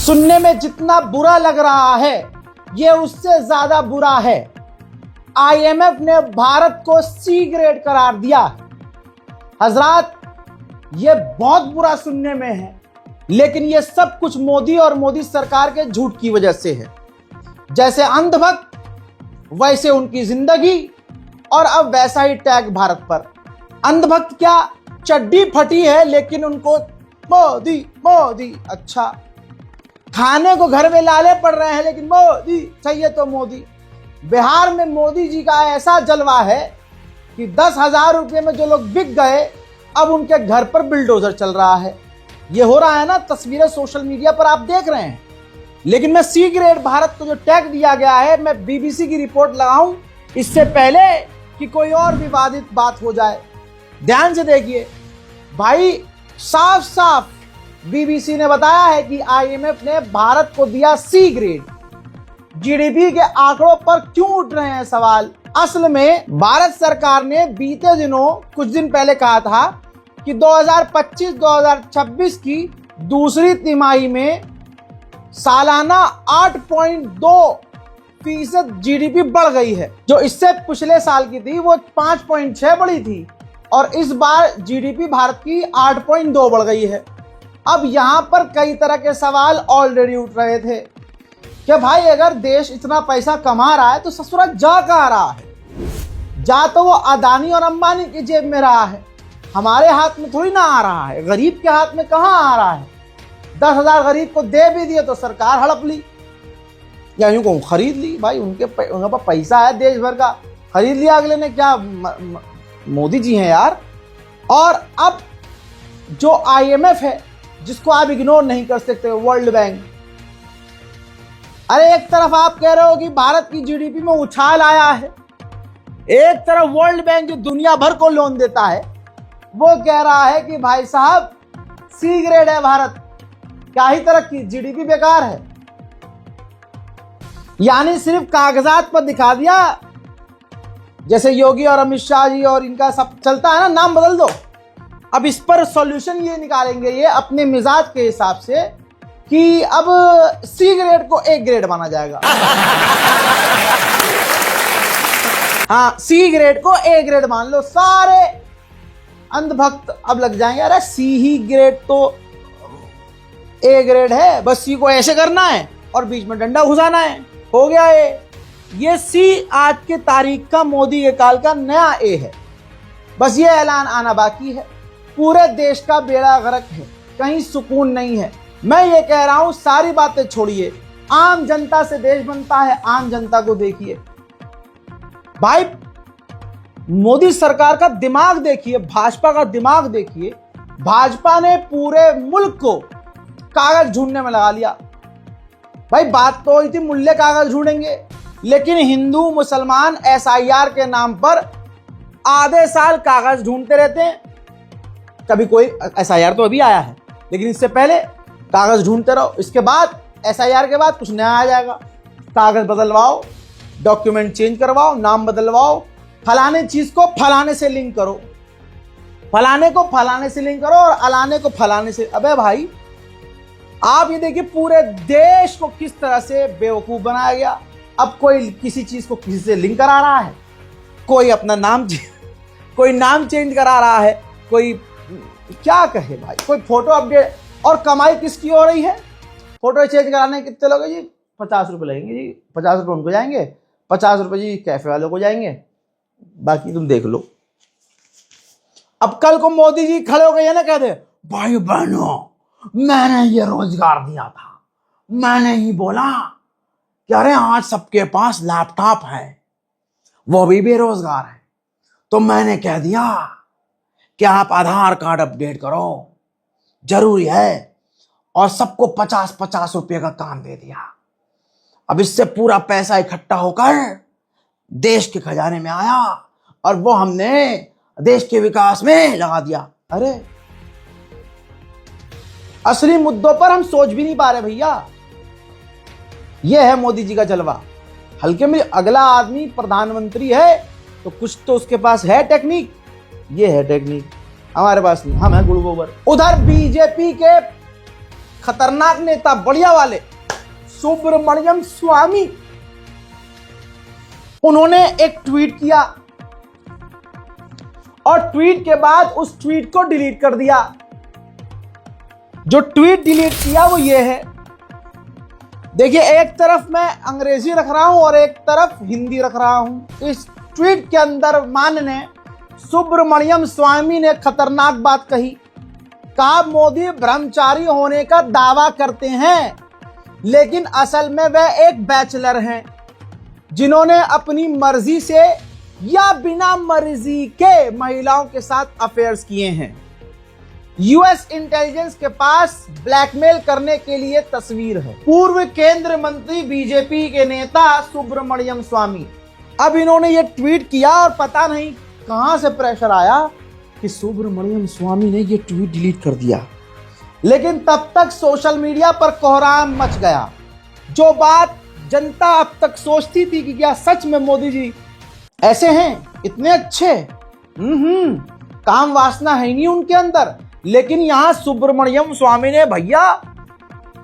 सुनने में जितना बुरा लग रहा है ये उससे ज्यादा बुरा है। आईएमएफ ने भारत को सी ग्रेड करार दिया। हजरात, ये बहुत बुरा सुनने में है, लेकिन ये सब कुछ मोदी और मोदी सरकार के झूठ की वजह से है। जैसे अंधभक्त वैसे उनकी जिंदगी, और अब वैसा ही टैग भारत पर। अंधभक्त क्या, चड्डी फटी है लेकिन उनको मोदी मोदी। अच्छा, खाने को घर में लाले पड़ रहे हैं लेकिन मोदी चाहिए तो मोदी। बिहार में मोदी जी का ऐसा जलवा है कि 10,000 रुपये में जो लोग बिक गए अब उनके घर पर बिल्डोजर चल रहा है। ये हो रहा है ना, तस्वीरें सोशल मीडिया पर आप देख रहे हैं। लेकिन मैं सी ग्रेड भारत को जो टैग दिया गया है, मैं बीबीसी की रिपोर्ट लगाऊं इससे पहले कि कोई और विवादित बात हो जाए। ध्यान से देखिए भाई, साफ साफ बीबीसी ने बताया है कि आईएमएफ ने भारत को दिया सी ग्रेड। जीडीपी के आंकड़ों पर क्यों उठ रहे हैं सवाल? असल में भारत सरकार ने बीते दिनों कुछ दिन पहले कहा था कि 2025-2026 की दूसरी तिमाही में सालाना 8.2% जीडीपी बढ़ गई है। जो इससे पिछले साल की थी वो 5.6 बढ़ी थी, और इस बार जीडीपी भारत की 8.2 बढ़ गई है। अब यहां पर कई तरह के सवाल ऑलरेडी उठ रहे थे कि भाई अगर देश इतना पैसा कमा रहा है तो ससुरा जा कहाँ रहा है? जा तो वो अदानी और अंबानी की जेब में रहा है, हमारे हाथ में थोड़ी ना आ रहा है। गरीब के हाथ में कहाँ आ रहा है? 10,000 गरीब को दे भी दिए तो सरकार हड़प ली, या यूं कहूं खरीद ली। भाई उनके पास पैसा है देश भर का, खरीद लिया अगले ने। क्या मोदी जी हैं यार। और अब जो आईएमएफ है जिसको आप इग्नोर नहीं कर सकते, वर्ल्ड बैंक। अरे एक तरफ आप कह रहे हो कि भारत की जीडीपी में उछाल आया है, एक तरफ वर्ल्ड बैंक जो दुनिया भर को लोन देता है वो कह रहा है कि भाई साहब सी ग्रेड है भारत, क्या ही तरक्की, जीडीपी बेकार है। यानी सिर्फ कागजात पर दिखा दिया। जैसे योगी और अमित शाह जी और इनका सब चलता है ना, नाम बदल दो। अब इस पर सॉल्यूशन ये निकालेंगे ये अपने मिजाज के हिसाब से कि अब सी ग्रेड को ए ग्रेड माना जाएगा। हाँ, सी ग्रेड को ए ग्रेड मान लो। सारे अंधभक्त अब लग जाएंगे, अरे सी ही ग्रेड तो ए ग्रेड है, बस सी को ऐसे करना है और बीच में डंडा घुसाना है, हो गया ये सी आज के तारीख का मोदी के काल का नया ए है। बस ये ऐलान आना बाकी है। पूरे देश का बेड़ा गर्क है, कहीं सुकून नहीं है। मैं ये कह रहा हूं, सारी बातें छोड़िए, आम जनता से देश बनता है। आम जनता को देखिए भाई, मोदी सरकार का दिमाग देखिए, भाजपा का दिमाग देखिए। भाजपा ने पूरे मुल्क को कागज ढूंढने में लगा लिया। भाई बात तो हुई थी मुल्ले कागज ढूंढेंगे, लेकिन हिंदू मुसलमान एसआईआर के नाम पर आधे साल कागज ढूंढते रहते हैं। कभी कोई एसआईआर तो अभी आया है, लेकिन इससे पहले कागज ढूंढते रहो। इसके बाद एसआईआर के बाद कुछ नया आ जाएगा। कागज बदलवाओ, डॉक्यूमेंट चेंज करवाओ, नाम बदलवाओ, फलाने चीज को फलाने से लिंक करो, फलाने को फलाने से लिंक करो और अलाने को फलाने से। अबे भाई आप ये देखिए पूरे देश को किस तरह से बेवकूफ बनाया गया। अब कोई किसी चीज को किसी से लिंक करा रहा है, कोई अपना नाम चेंज करा रहा है, कोई क्या कहे भाई, कोई फोटो अपडेट। और कमाई किसकी हो रही है? फोटो चेंज कराने कितने लोग जी? 50 रुपये लगेंगे जी, 50 रुपये उनको जाएंगे, 50 रुपये जी कैफे वालों को जाएंगे, बाकी तुम देख लो। अब कल को मोदी जी खड़े हो गए ना, कहते भाई बहनों मैंने ये रोजगार दिया था, मैंने ही बोला कि अरे आज सबके पास लैपटॉप है, वो भी बेरोजगार है, तो मैंने कह दिया कि आप आधार कार्ड अपडेट करो, जरूरी है, और सबको 50-50 रुपये का काम दे दिया। अब इससे पूरा पैसा इकट्ठा होकर देश के खजाने में आया और वो हमने देश के विकास में लगा दिया। अरे असली मुद्दों पर हम सोच भी नहीं पा रहे भैया। यह है मोदी जी का जलवा। हल्के में अगला आदमी प्रधानमंत्री है तो कुछ तो उसके पास है टेक्निक, ये है टेक्निक, हमारे पास नहीं, हम है गुड़ गोबर। उधर बीजेपी के खतरनाक नेता बढ़िया वाले सुब्रमण्यम स्वामी, उन्होंने एक ट्वीट किया और ट्वीट के बाद उस ट्वीट को डिलीट कर दिया। जो ट्वीट डिलीट किया वो ये है, देखिए, एक तरफ मैं अंग्रेजी रख रहा हूं और एक तरफ हिंदी रख रहा हूं। इस ट्वीट के अंदर माननीय सुब्रमण्यम स्वामी ने खतरनाक बात कही। कहा मोदी ब्रह्मचारी होने का दावा करते हैं, लेकिन असल में वह एक बैचलर हैं जिन्होंने अपनी मर्जी से या बिना मर्जी के महिलाओं के साथ अफेयर्स किए हैं। यूएस इंटेलिजेंस के पास ब्लैकमेल करने के लिए तस्वीर है। पूर्व केंद्रीय मंत्री बीजेपी के नेता सुब्रमण्यम स्वामी, अब इन्होंने ये ट्वीट किया और पता नहीं कहां से प्रेशर आया कि सुब्रमण्यम स्वामी ने ये ट्वीट डिलीट कर दिया। लेकिन तब तक सोशल मीडिया पर कोहराम मच गया। जो बात जनता अब तक सोचती थी कि क्या सच में मोदी जी ऐसे हैं, इतने अच्छे, काम वासना है नहीं उनके अंदर, लेकिन यहां सुब्रमण्यम स्वामी ने भैया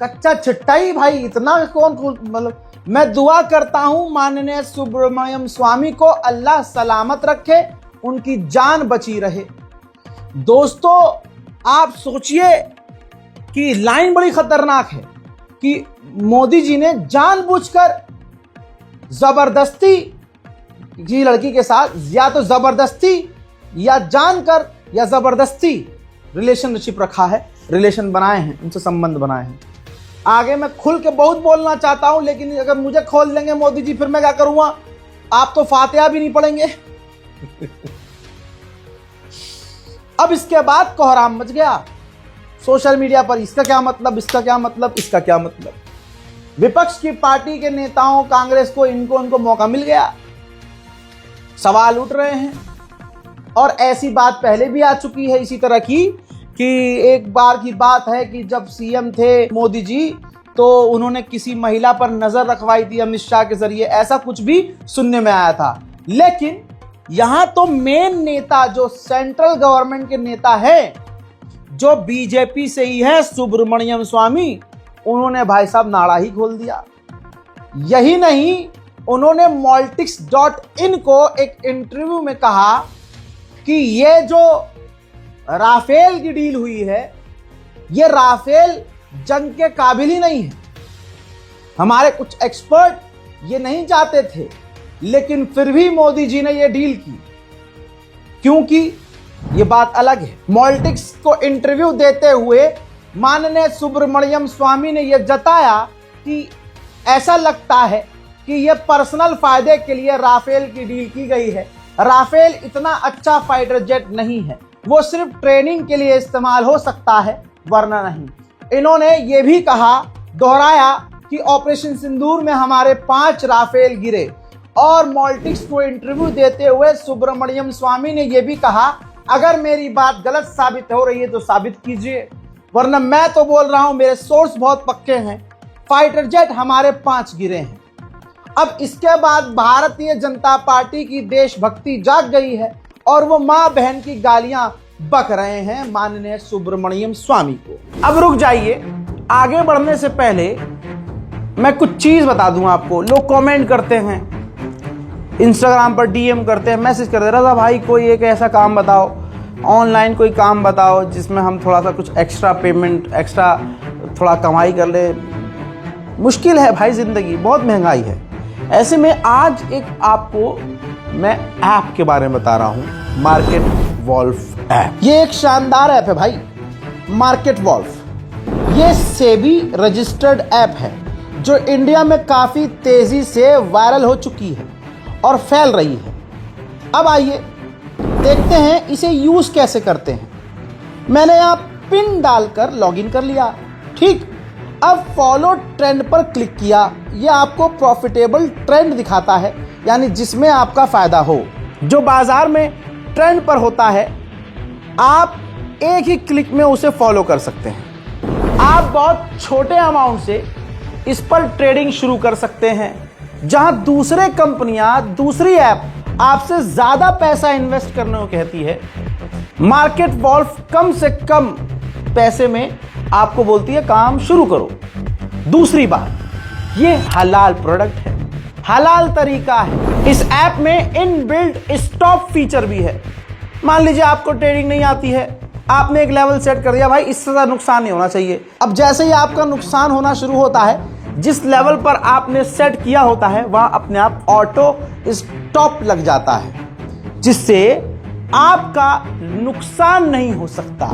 कच्चा छिट्टा ही भाई, इतना कौन, मतलब मैं दुआ करता हूं माननीय सुब्रमण्यम स्वामी को अल्लाह सलामत रखे, उनकी जान बची रहे। दोस्तों आप सोचिए कि लाइन बड़ी खतरनाक है कि मोदी जी ने जानबूझकर जबरदस्ती की लड़की के साथ, या तो जबरदस्ती या जानकर या जबरदस्ती रिलेशनशिप रखा है, रिलेशन बनाए हैं, उनसे संबंध बनाए हैं। आगे मैं खुल के बहुत बोलना चाहता हूं, लेकिन अगर मुझे खोल देंगे मोदी जी फिर मैं क्या करूंगा, आप तो फातिहा भी नहीं पढ़ेंगे। अब इसके बाद कोहराम मच गया सोशल मीडिया पर, इसका क्या मतलब, इसका क्या मतलब, इसका क्या मतलब। विपक्ष की पार्टी के नेताओं, कांग्रेस को, इनको मौका मिल गया, सवाल उठ रहे हैं। और ऐसी बात पहले भी आ चुकी है इसी तरह की, कि एक बार की बात है कि जब सीएम थे मोदी जी, तो उन्होंने किसी महिला पर नजर रखवाई थी अमित शाह के जरिए, ऐसा कुछ भी सुनने में आया था। लेकिन यहां तो मेन नेता जो सेंट्रल गवर्नमेंट के नेता है, जो बीजेपी से ही है, सुब्रमण्यम स्वामी, उन्होंने भाई साहब नाड़ा ही खोल दिया। यही नहीं, उन्होंने Maltix.in को एक इंटरव्यू में कहा कि ये जो राफेल की डील हुई है, ये राफेल जंग के काबिल ही नहीं है। हमारे कुछ एक्सपर्ट ये नहीं चाहते थे, लेकिन फिर भी मोदी जी ने ये डील की, क्योंकि ये बात अलग है। Maltix को इंटरव्यू देते हुए माननीय सुब्रमण्यम स्वामी ने यह जताया कि ऐसा लगता है कि यह पर्सनल फायदे के लिए राफेल की डील की गई है। राफेल इतना अच्छा फाइटर जेट नहीं है, वो सिर्फ ट्रेनिंग के लिए इस्तेमाल हो सकता है, वरना नहीं। इन्होंने ये भी कहा, दोहराया कि ऑपरेशन सिंदूर में हमारे 5 राफेल गिरे। और Maltix को इंटरव्यू देते हुए सुब्रमण्यम स्वामी ने यह भी कहा, अगर मेरी बात गलत साबित हो रही है तो साबित कीजिए, वरना मैं तो बोल रहा हूं, मेरे सोर्स बहुत पक्के हैं, फाइटर जेट हमारे 5 गिरे हैं। अब इसके बाद भारतीय जनता पार्टी की देशभक्ति जाग गई है और वो मां बहन की गालियां बक रहे हैं माननीय सुब्रमण्यम स्वामी को। अब रुक जाइए, आगे बढ़ने से पहले मैं कुछ चीज बता दूं आपको। लोग कमेंट करते हैं, इंस्टाग्राम पर डीएम करते हैं, मैसेज करते हैं, रज़ा भाई कोई एक ऐसा काम बताओ, ऑनलाइन कोई काम बताओ जिसमें हम थोड़ा सा कुछ एक्स्ट्रा पेमेंट, एक्स्ट्रा थोड़ा कमाई कर ले। मुश्किल है भाई, जिंदगी बहुत महंगाई है। ऐसे में आज एक आपको मैं ऐप के बारे में बता रहा हूं, मार्केट वॉल्फ ऐप। ये एक शानदार ऐप है भाई, मार्केट वॉल्फ। ये सेबी रजिस्टर्ड ऐप है जो इंडिया में काफी तेजी से वायरल हो चुकी है और फैल रही है। अब आइए देखते हैं इसे यूज कैसे करते हैं। मैंने यहाँ पिन डालकर लॉगिन कर लिया, ठीक। अब फॉलो ट्रेंड पर क्लिक किया, यह आपको प्रॉफिटेबल ट्रेंड दिखाता है, यानी जिसमें आपका फायदा हो। जो बाजार में ट्रेंड पर होता है, आप एक ही क्लिक में उसे फॉलो कर सकते हैं। आप बहुत छोटे अमाउंट से इस पर ट्रेडिंग शुरू कर सकते हैं, जहां दूसरे कंपनियां, दूसरी ऐप आपसे ज्यादा पैसा इन्वेस्ट करने को कहती है। मार्केट वॉल्फ कम से कम पैसे में आपको बोलती है काम शुरू करो। दूसरी बात, ये हलाल प्रोडक्ट है, हलाल तरीका है। इस ऐप में इनबिल्ट स्टॉप फीचर भी है। मान लीजिए आपको ट्रेडिंग नहीं आती है, आपने एक लेवल सेट कर दिया, भाई इससे ज़्यादा नुकसान नहीं होना चाहिए। अब जैसे ही आपका नुकसान होना शुरू होता है, जिस लेवल पर आपने सेट किया होता है वहां अपने आप ऑटो स्टॉप लग जाता है, जिससे आपका नुकसान नहीं हो सकता।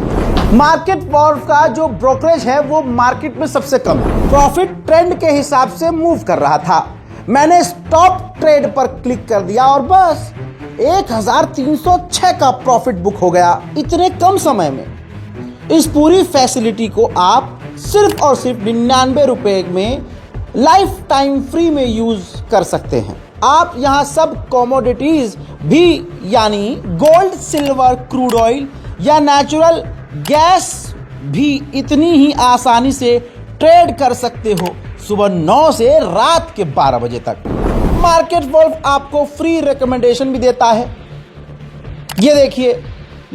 मार्केट वॉल्व का जो ब्रोकरेज है वो मार्केट में सबसे कम है। प्रॉफिट ट्रेंड के हिसाब से मूव कर रहा था, मैंने स्टॉप ट्रेड पर क्लिक कर दिया और बस 1306 का प्रॉफिट बुक हो गया इतने कम समय में। इस पूरी फैसिलिटी को आप सिर्फ और सिर्फ 99 रुपए में लाइफ टाइम फ्री में यूज कर सकते हैं। आप यहां सब कमोडिटीज भी यानी गोल्ड, सिल्वर, क्रूड ऑयल या नेचुरल गैस भी इतनी ही आसानी से ट्रेड कर सकते हो, सुबह 9 से रात के 12 बजे तक। मार्केट वॉल्व आपको फ्री रिकमेंडेशन भी देता है। ये देखिए,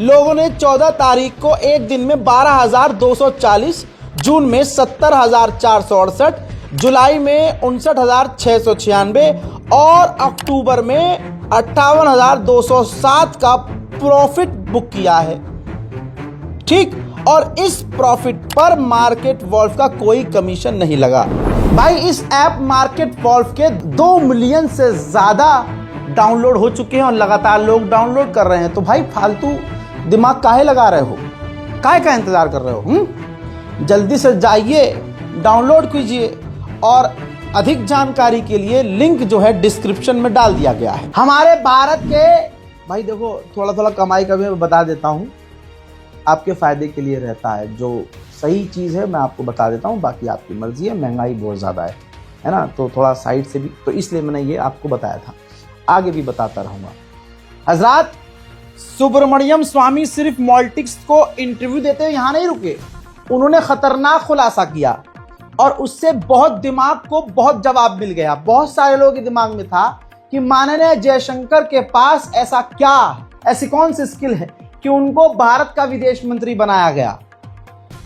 लोगों ने 14 तारीख को एक दिन में 12,240, जून में 70,468, जुलाई में 59,696 और अक्टूबर में 58,207 का प्रॉफिट बुक किया है। ठीक, और इस प्रॉफिट पर मार्केट वॉल्व का कोई कमीशन नहीं लगा। भाई इस ऐप मार्केट वॉल्व के 2 मिलियन से ज्यादा डाउनलोड हो चुके हैं और लगातार लोग डाउनलोड कर रहे हैं। तो भाई फालतू दिमाग काहे लगा रहे हो, काहे का इंतजार कर रहे हो? जल्दी से जाइए, डाउनलोड कीजिए। और अधिक जानकारी के लिए लिंक जो है डिस्क्रिप्शन में डाल दिया गया है। हमारे भारत के भाई देखो, थोड़ा थोड़ा कमाई का भी मैं बता देता हूं, आपके फायदे के लिए रहता है। जो सही चीज़ है मैं आपको बता देता हूँ, बाकी आपकी मर्जी है। महंगाई बहुत ज़्यादा है ना, तो थोड़ा साइड से भी, तो इसलिए मैंने ये आपको बताया था, आगे भी बताता रहूँगा। हजरात, सुब्रमण्यम स्वामी सिर्फ मॉलिटिक्स को इंटरव्यू देते हुए यहाँ नहीं रुके, उन्होंने खतरनाक खुलासा किया और उससे बहुत दिमाग को बहुत जवाब मिल गया। बहुत सारे लोगों के दिमाग में था कि माननीय जयशंकर के पास ऐसा क्या, ऐसी कौन सी स्किल है कि उनको भारत का विदेश मंत्री बनाया गया।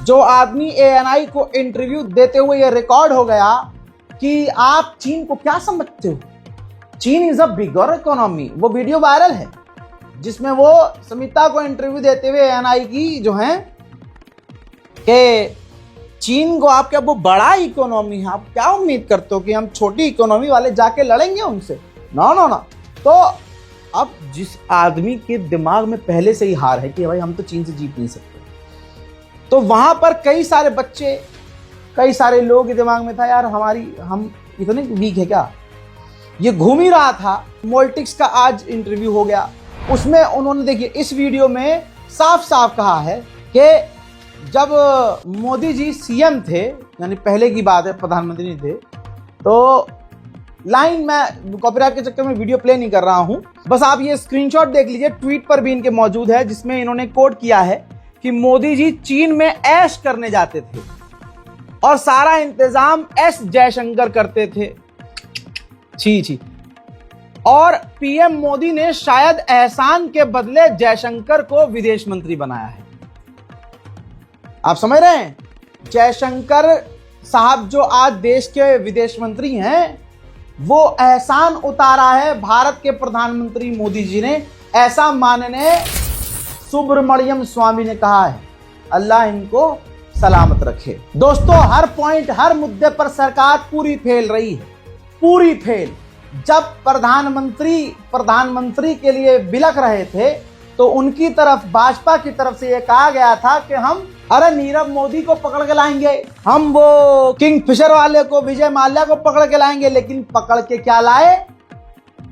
जो आदमी ANI को इंटरव्यू देते हुए ये रिकॉर्ड हो गया कि आप चीन को क्या समझते हो, चीन इज अ बिगर इकोनॉमी। वो वीडियो वायरल है जिसमें वो समिता को इंटरव्यू देते हुए ANI की जो है कि चीन को आप क्या वो बड़ा इकोनॉमी है, आप क्या उम्मीद करते हो कि हम छोटी इकोनॉमी वाले जाके लड़ेंगे उनसे? ना। तो अब जिस आदमी के दिमाग में पहले से ही हार है कि भाई हम तो चीन से जीत नहीं सकते, तो वहां पर कई सारे बच्चे, कई सारे लोगों के दिमाग में था यार हम इतने वीक है क्या। ये घूम ही रहा था। मॉलिटिक्स का आज इंटरव्यू हो गया, उसमें उन्होंने देखिए इस वीडियो में साफ साफ कहा है कि जब मोदी जी CM थे, यानी पहले की बात है, प्रधानमंत्री नहीं थे, तो लाइन में कॉपीराइट के चक्कर में वीडियो प्ले नहीं कर रहा हूं, बस आप ये स्क्रीनशॉट देख लीजिए, ट्वीट पर भी इनके मौजूद है, जिसमें इन्होंने कोट किया है कि मोदी जी चीन में ऐश करने जाते थे और सारा इंतजाम एस जयशंकर करते थे। छी। और PM मोदी ने शायद एहसान के बदले जयशंकर को विदेश मंत्री बनाया है। आप समझ रहे हैं? जयशंकर साहब जो आज देश के विदेश मंत्री हैं, वो एहसान उतारा है भारत के प्रधानमंत्री मोदी जी ने, ऐसा माननीय सुब्रमण्यम स्वामी ने कहा है। अल्लाह इनको सलामत रखे। दोस्तों, हर पॉइंट, हर मुद्दे पर सरकार पूरी फेल रही है, पूरी फेल। जब प्रधानमंत्री के लिए बिलख रहे थे तो उनकी तरफ, भाजपा की तरफ से यह कहा गया था कि हम नीरव मोदी को पकड़ के लाएंगे, हम वो किंग फिशर वाले को, विजय माल्या को पकड़ के लाएंगे। लेकिन पकड़ के क्या लाए?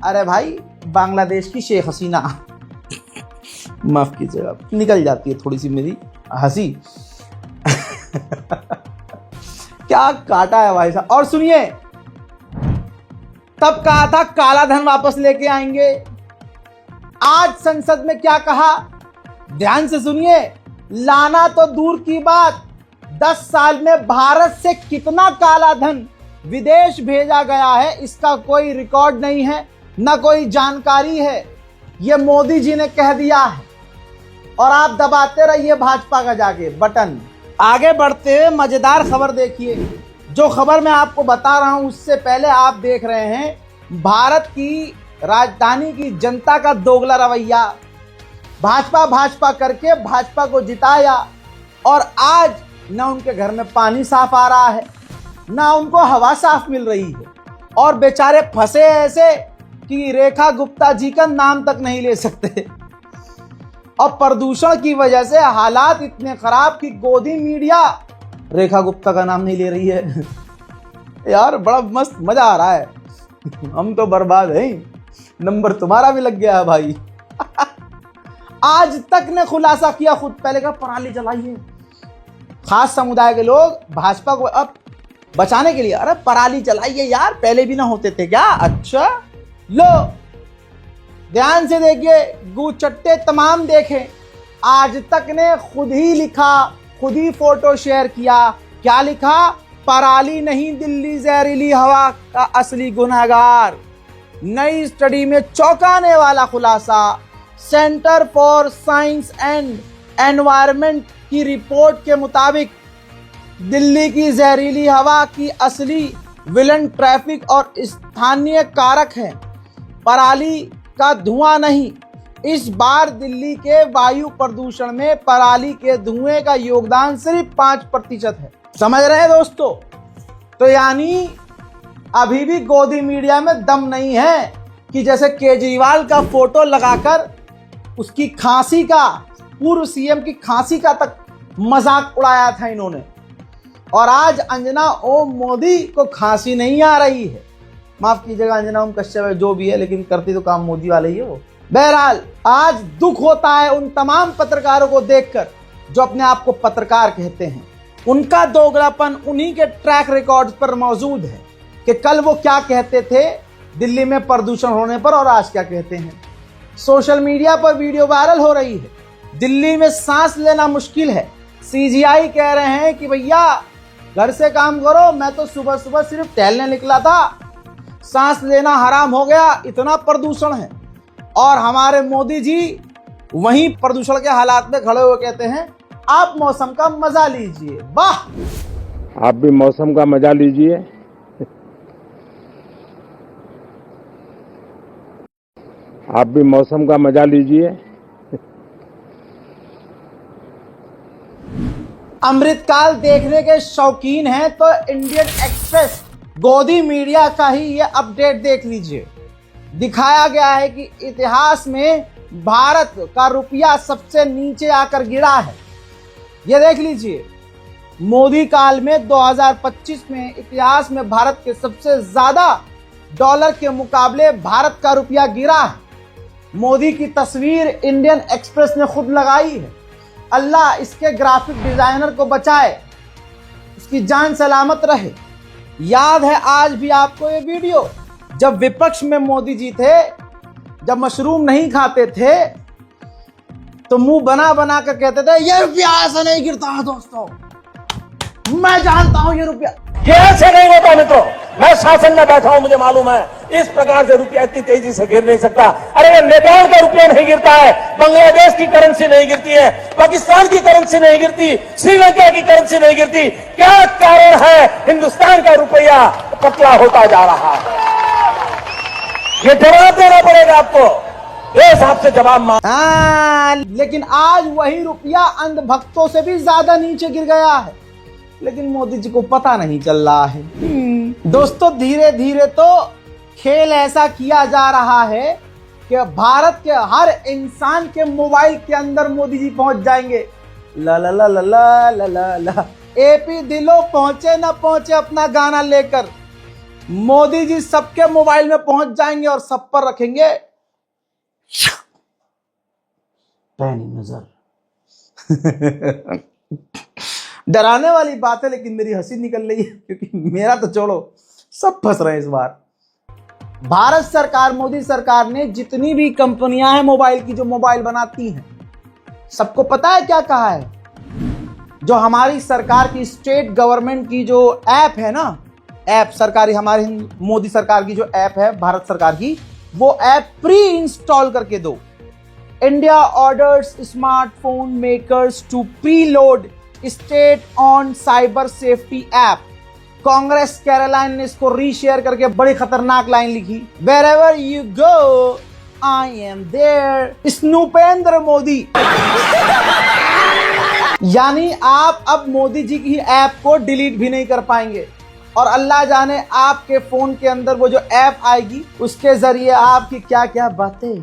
अरे भाई, बांग्लादेश की शेख हसीना। माफ कीजिएगा, निकल जाती है थोड़ी सी मेरी हंसी। क्या काटा है भाई साहब। और सुनिए, तब कहा था काला धन वापस लेके आएंगे, आज संसद में क्या कहा, ध्यान से सुनिए। लाना तो दूर की बात, 10 साल में भारत से कितना काला धन विदेश भेजा गया है, इसका कोई रिकॉर्ड नहीं है, न कोई जानकारी है। यह मोदी जी ने कह दिया है और आप दबाते रहिए भाजपा का जाके बटन। आगे बढ़ते हुए मजेदार खबर देखिए। जो खबर मैं आपको बता रहा हूं उससे पहले आप देख रहे हैं भारत की राजधानी की जनता का दोगला रवैया। भाजपा भाजपा करके भाजपा को जिताया और आज न उनके घर में पानी साफ आ रहा है, ना उनको हवा साफ मिल रही है, और बेचारे फंसे ऐसे कि रेखा गुप्ता जी का नाम तक नहीं ले सकते। और प्रदूषण की वजह से हालात इतने खराब कि गोदी मीडिया रेखा गुप्ता का नाम नहीं ले रही है। यार बड़ा मस्त मजा आ रहा है। हम तो बर्बाद हैं, नंबर तुम्हारा भी लग गया है भाई। आज तक ने खुलासा किया खुद, पहले का पराली जलाइए। खास समुदाय के लोग भाजपा को अब बचाने के लिए, अरे पराली जलाइए यार, पहले भी ना होते थे क्या? अच्छा लो ध्यान से देखिए, गुचट्टे तमाम देखें। आज तक ने खुद ही लिखा, खुद ही फोटो शेयर किया। क्या लिखा? पराली नहीं दिल्ली जहरीली हवा का असली गुनहगार। नई स्टडी में चौंकाने वाला खुलासा। Centre for science and environment की रिपोर्ट के मुताबिक दिल्ली की जहरीली हवा की असली विलन ट्रैफिक और स्थानीय कारक है, पराली का धुआं नहीं। इस बार दिल्ली के वायु प्रदूषण में पराली के धुएं का योगदान सिर्फ 5% है। समझ रहे हैं दोस्तों? तो यानी अभी भी गोदी मीडिया में दम नहीं है कि जैसे केजरीवाल का फोटो लगाकर उसकी खांसी का, पूर्व सीएम की खांसी का तक मजाक उड़ाया था इन्होंने, और आज अंजना ओम मोदी को खांसी नहीं आ रही है। माफ कीजिएगा अंजना ओम कश्यप है जो भी है, लेकिन करती तो काम मोदी वाले ही है वो। बहरहाल आज दुख होता है उन तमाम पत्रकारों को देखकर जो अपने आप को पत्रकार कहते हैं। उनका दोगलापन उन्हीं के ट्रैक रिकॉर्ड पर मौजूद है कि कल वो क्या कहते थे दिल्ली में प्रदूषण होने पर और आज क्या कहते हैं। सोशल मीडिया पर वीडियो वायरल हो रही है, दिल्ली में सांस लेना मुश्किल है। सीजीआई कह रहे हैं कि भैया घर से काम करो, मैं तो सुबह सुबह सिर्फ टहलने निकला था, सांस लेना हराम हो गया, इतना प्रदूषण है। और हमारे मोदी जी वहीं प्रदूषण के हालात में खड़े हुए कहते हैं आप मौसम का मजा लीजिए। वाह, आप भी मौसम का मजा लीजिए। आप भी मौसम का मजा लीजिए। अमृतकाल देखने के शौकीन हैं तो इंडियन एक्सप्रेस गोदी मीडिया का ही ये अपडेट देख लीजिए। दिखाया गया है कि इतिहास में भारत का रुपया सबसे नीचे आकर गिरा है। ये देख लीजिए, मोदी काल में 2025 में इतिहास में भारत के सबसे ज्यादा डॉलर के मुकाबले भारत का रुपया गिरा है। मोदी की तस्वीर इंडियन एक्सप्रेस ने खुद लगाई है। अल्लाह इसके ग्राफिक डिजाइनर को बचाए, उसकी जान सलामत रहे। याद है आज भी आपको ये वीडियो, जब विपक्ष में मोदी जी थे, जब मशरूम नहीं खाते थे तो मुंह बना बना कर कहते थे ये रुपया ऐसा नहीं गिरता है दोस्तों, मैं जानता हूं ये रुपया कैसे नहीं होता। मित्रों, मैं शासन में बैठा हूं, मुझे मालूम है इस प्रकार से रुपया इतनी तेजी से गिर नहीं सकता। अरे नेपाल का रुपया नहीं गिरता है, बांग्लादेश की करेंसी नहीं गिरती है, पाकिस्तान की करेंसी नहीं गिरती, श्रीलंका की करेंसी नहीं गिरती। क्या कारण है हिंदुस्तान का रुपया पतला होता जा रहा है? ये जवाब देना पड़ेगा आपको, इस हिसाब से जवाब मांग। लेकिन आज वही रुपया अंधभक्तों से भी ज्यादा नीचे गिर गया है, लेकिन मोदी जी को पता नहीं चल रहा है। दोस्तों धीरे धीरे तो खेल ऐसा किया जा रहा है कि भारत के हर इंसान के मोबाइल के अंदर मोदी जी पहुंच जाएंगे। ला ला ला ला ला ला ला ला। एपी दिलो पहुंचे ना पहुंचे अपना गाना लेकर, मोदी जी सबके मोबाइल में पहुंच जाएंगे और सब पर रखेंगे पैनी नजर। डराने वाली बात है, लेकिन मेरी हंसी निकल रही है क्योंकि मेरा तो छोड़ो, सब फंस रहे हैं इस बार। भारत सरकार, मोदी सरकार ने जितनी भी कंपनियां हैं मोबाइल की, जो मोबाइल बनाती हैं, सबको पता है क्या कहा है? जो हमारी सरकार की स्टेट गवर्नमेंट की जो ऐप है ना, ऐप सरकारी, हमारी मोदी सरकार की जो ऐप है भारत सरकार की, वो ऐप प्री इंस्टॉल करके दो। India orders smartphone makers to preload state on cyber safety app. Congress Kerala ने इसको रीशेयर करके बड़ी खतरनाक लाइन लिखी, wherever you go I am there Snoopendra Modi. यानी आप अब मोदी जी की ऐप को डिलीट भी नहीं कर पाएंगे और अल्लाह जाने आपके फोन के अंदर वो जो ऐप आएगी उसके जरिए आपकी क्या क्या बातें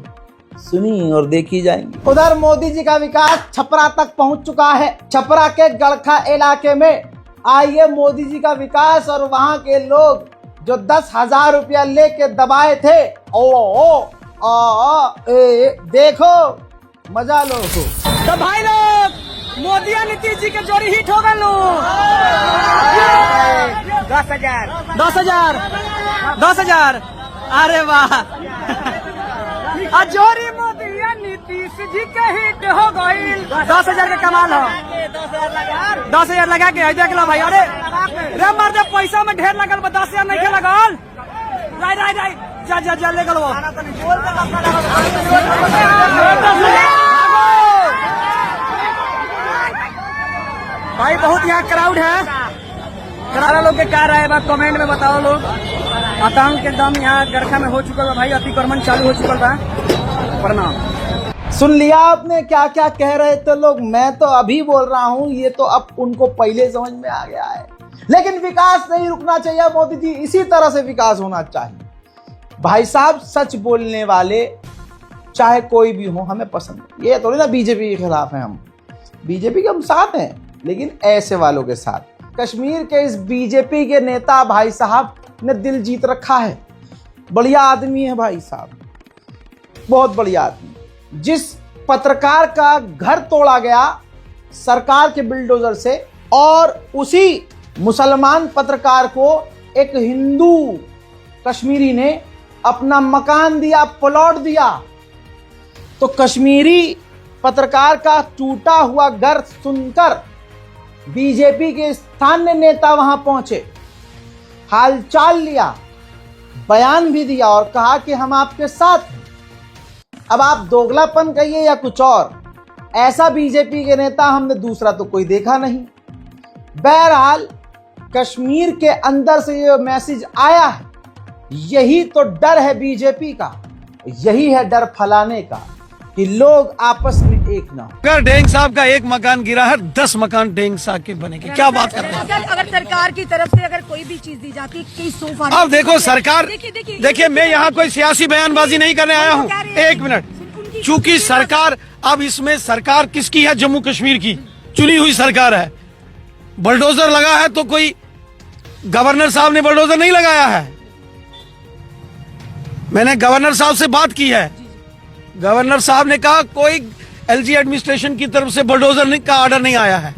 सुनी और देखी जाएंगी। उधर मोदी जी का विकास छपरा तक पहुंच चुका है। छपरा के गड़खा इलाके में आइए मोदी जी का विकास और वहां के लोग जो 10,000 रुपया लेके दबाए थे, देखो मजा लो। तो भाई लोग मोदी और नीतीश जी के जोड़ी हिट हो गए लो। 10,000 अरे वाह, जोड़ी मोदी और नीतीश जी के हिट हो गई। 10,000 का कमाल हो। 10,000 लगा के देख लो भाई। अरे रे मर जब पैसा में ढेर लगल 10,000 नहीं के लगल। राइट जा ले गलो। भाई बहुत यहाँ क्राउड है। करारा लोग के क्या राय बात कमेंट में बताओ लोग। आतंक के दम यहाँ गरखा में हो चुका है भाई, अतिक्रमण चालू हो चुका था। प्रणाम। सुन लिया आपने क्या क्या कह रहे थे लोग। मैं तो अभी बोल रहा हूं, ये तो अब उनको पहले समझ में आ गया है। लेकिन विकास नहीं रुकना चाहिए मोदी जी, इसी तरह से विकास होना चाहिए। भाई साहब सच बोलने वाले चाहे कोई भी हो हमें पसंद है। ये थोड़ी ना बीजेपी के खिलाफ है, हम बीजेपी के हम साथ हैं, लेकिन ऐसे वालों के साथ। कश्मीर के इस बीजेपी के नेता भाई साहब ने दिल जीत रखा है। बढ़िया आदमी है भाई साहब, बहुत बढ़िया आदमी। जिस पत्रकार का घर तोड़ा गया सरकार के बुलडोजर से और उसी मुसलमान पत्रकार को एक हिंदू कश्मीरी ने अपना मकान दिया, प्लॉट दिया, तो कश्मीरी पत्रकार का टूटा हुआ घर सुनकर बीजेपी के स्थानीय नेता वहां पहुंचे, हालचाल लिया, बयान भी दिया और कहा कि हम आपके साथ हैं। अब आप दोगलापन कहिए या कुछ और, ऐसा बीजेपी के नेता हमने दूसरा तो कोई देखा नहीं। बहरहाल कश्मीर के अंदर से ये मैसेज आया है, यही तो डर है बीजेपी का, यही है डर फैलाने का कि लोग आपस में एक ना हो। अगर डेंग साहब का एक मकान गिरा है 10 मकान डेंग साहब के बनेंगे। क्या बात कर रहे हैं? अगर सरकार की तरफ से अगर कोई भी चीज दी जाती कई सोफा। अब देखो सरकार, देखिए मैं यहाँ कोई सियासी बयानबाजी नहीं करने आया हूँ। एक मिनट, चूंकि सरकार अब इसमें सरकार किसकी है? जम्मू कश्मीर की चुनी हुई सरकार है। बुलडोजर लगा है तो कोई गवर्नर साहब ने बुलडोजर नहीं लगाया है। मैंने गवर्नर साहब से बात की है, गवर्नर साहब ने कहा कोई एलजी एडमिनिस्ट्रेशन की तरफ से बुलडोजर का ऑर्डर नहीं आया है।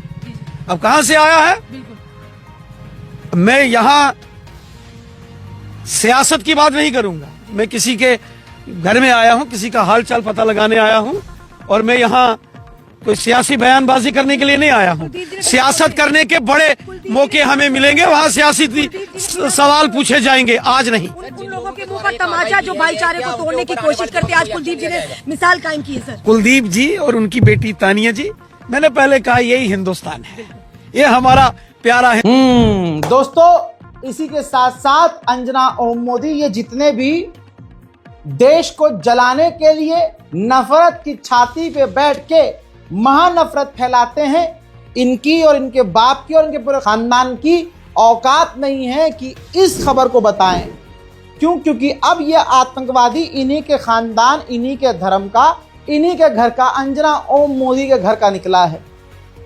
अब कहां से आया है? मैं यहां सियासत की बात नहीं करूंगा। मैं किसी के घर में आया हूं, किसी का हाल चाल पता लगाने आया हूं, और मैं यहां कोई सियासी बयानबाजी करने के लिए नहीं आया हूं। सियासत करने के बड़े मौके हमें मिलेंगे, वहां सियासी सवाल पूछे जाएंगे, आज नहीं। उन लोगों के मुंह पर तमाचा जो भाईचारे को तोड़ने की कोशिश करते, आज कुलदीप जी ने मिसाल कायम की है। सर कुलदीप जी और उनकी बेटी तानिया जी, मैंने पहले कहा यही हिंदुस्तान है, ये हमारा प्यारा है। दोस्तों इसी के साथ साथ अंजना ओम मोदी ये जितने भी देश को जलाने के लिए नफरत की छाती पे बैठ के महानफरत फैलाते हैं, इनकी और इनके बाप की और इनके पूरे खानदान की औकात नहीं है कि इस खबर को बताएं। क्यों? क्योंकि अब ये आतंकवादी इन्हीं के खानदान, इन्हीं के धर्म का, इन्हीं के घर का, अंजना ओम मोदी के घर का निकला है।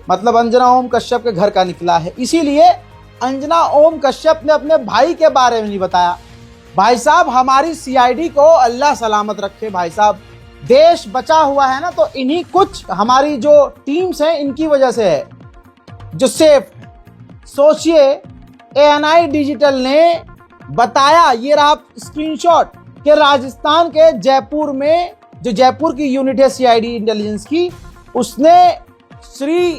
मतलब अंजना ओम कश्यप के घर का निकला है। इसीलिए अंजना ओम कश्यप ने अपने भाई के बारे में नहीं बताया। भाई साहब हमारी सीआईडी को अल्लाह सलामत रखे। भाई साहब देश बचा हुआ है ना तो इन्हीं कुछ हमारी जो टीम्स हैं इनकी वजह से है जो सेफ है। सोचिए एएनआई डिजिटल ने बताया, ये रहा स्क्रीनशॉट, कि राजस्थान के जयपुर में जो जयपुर की यूनिट है सीआईडी इंटेलिजेंस की, उसने श्री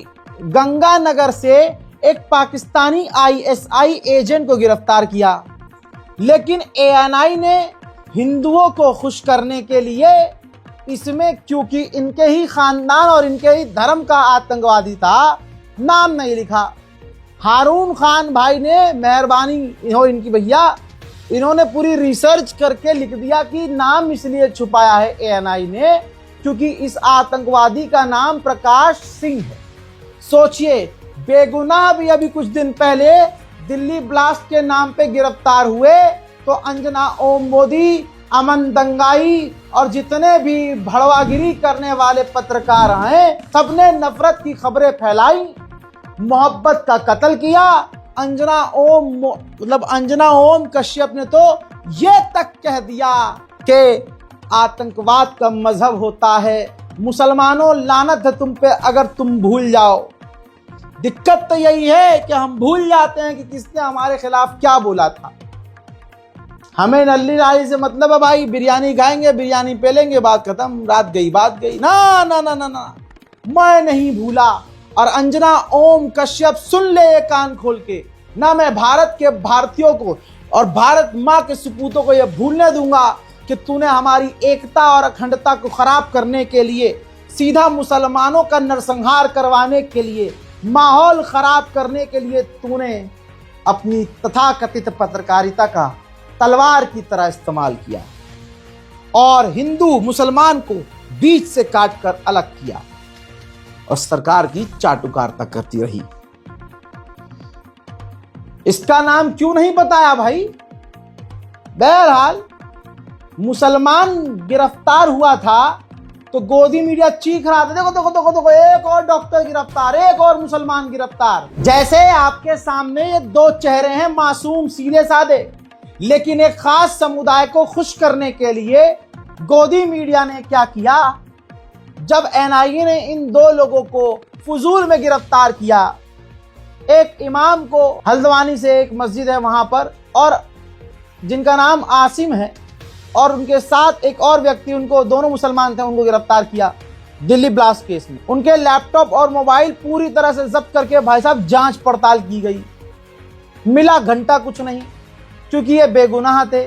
गंगानगर से एक पाकिस्तानी आईएसआई एजेंट को गिरफ्तार किया। लेकिन एएनआई ने हिंदुओं को खुश करने के लिए इसमें, क्योंकि इनके ही खानदान और इनके ही धर्म का आतंकवादी था, नाम नहीं लिखा। हारून खान भाई ने, मेहरबानी हो इनकी भैया, इन्होंने पूरी रिसर्च करके लिख दिया कि नाम इसलिए छुपाया है एएनआई ने क्योंकि इस आतंकवादी का नाम प्रकाश सिंह है। सोचिए, बेगुनाह भी अभी कुछ दिन पहले दिल्ली ब्लास्ट के नाम पे गिरफ्तार हुए, तो अंजना ओम मोदी, अमन दंगाई और जितने भी भड़वागिरी करने वाले पत्रकार हैं, सबने नफरत की खबरें फैलाई, मोहब्बत का कत्ल किया। अंजना ओम कश्यप ने तो ये तक कह दिया कि आतंकवाद का मजहब होता है, मुसलमानों लानत है तुम पे अगर तुम भूल जाओ। दिक्कत तो यही है कि हम भूल जाते हैं कि किसने हमारे खिलाफ क्या बोला था। हमें नल्ली राई से मतलब है भाई, बिरयानी खाएंगे, बिरयानी पे लेंगे, बात खत्म, रात गई बात गई। ना ना ना ना ना, मैं नहीं भूला। और अंजना ओम कश्यप, सुन ले ये कान खोल के, ना मैं भारत के भारतीयों को और भारत माँ के सपूतों को यह भूलने दूंगा कि तूने हमारी एकता और अखंडता को खराब करने के लिए, सीधा मुसलमानों का नरसंहार करवाने के लिए, माहौल खराब करने के लिए तूने अपनी तथाकथित पत्रकारिता का तलवार की तरह इस्तेमाल किया और हिंदू मुसलमान को बीच से काटकर अलग किया और सरकार की चाटुकारिता करती रही। इसका नाम क्यों नहीं बताया भाई? बहरहाल मुसलमान गिरफ्तार हुआ था तो गोदी मीडिया चीख रहा था, देखो देखो देखो देखो, एक और डॉक्टर गिरफ्तार, एक और मुसलमान गिरफ्तार। जैसे आपके सामने ये दो चेहरे हैं, मासूम सीधे साधे, लेकिन एक खास समुदाय को खुश करने के लिए गोदी मीडिया ने क्या किया, जब एनआईए ने इन दो लोगों को फजूल में गिरफ्तार किया, एक इमाम को, हल्द्वानी से एक मस्जिद है वहां पर, और जिनका नाम आसिम है, और उनके साथ एक और व्यक्ति, उनको दोनों मुसलमान थे, उनको गिरफ्तार किया दिल्ली ब्लास्ट केस में। उनके लैपटॉप और मोबाइल पूरी तरह से जब्त करके भाई साहब जांच पड़ताल की गई, मिला घंटा कुछ नहीं, क्योंकि ये बेगुनाह थे।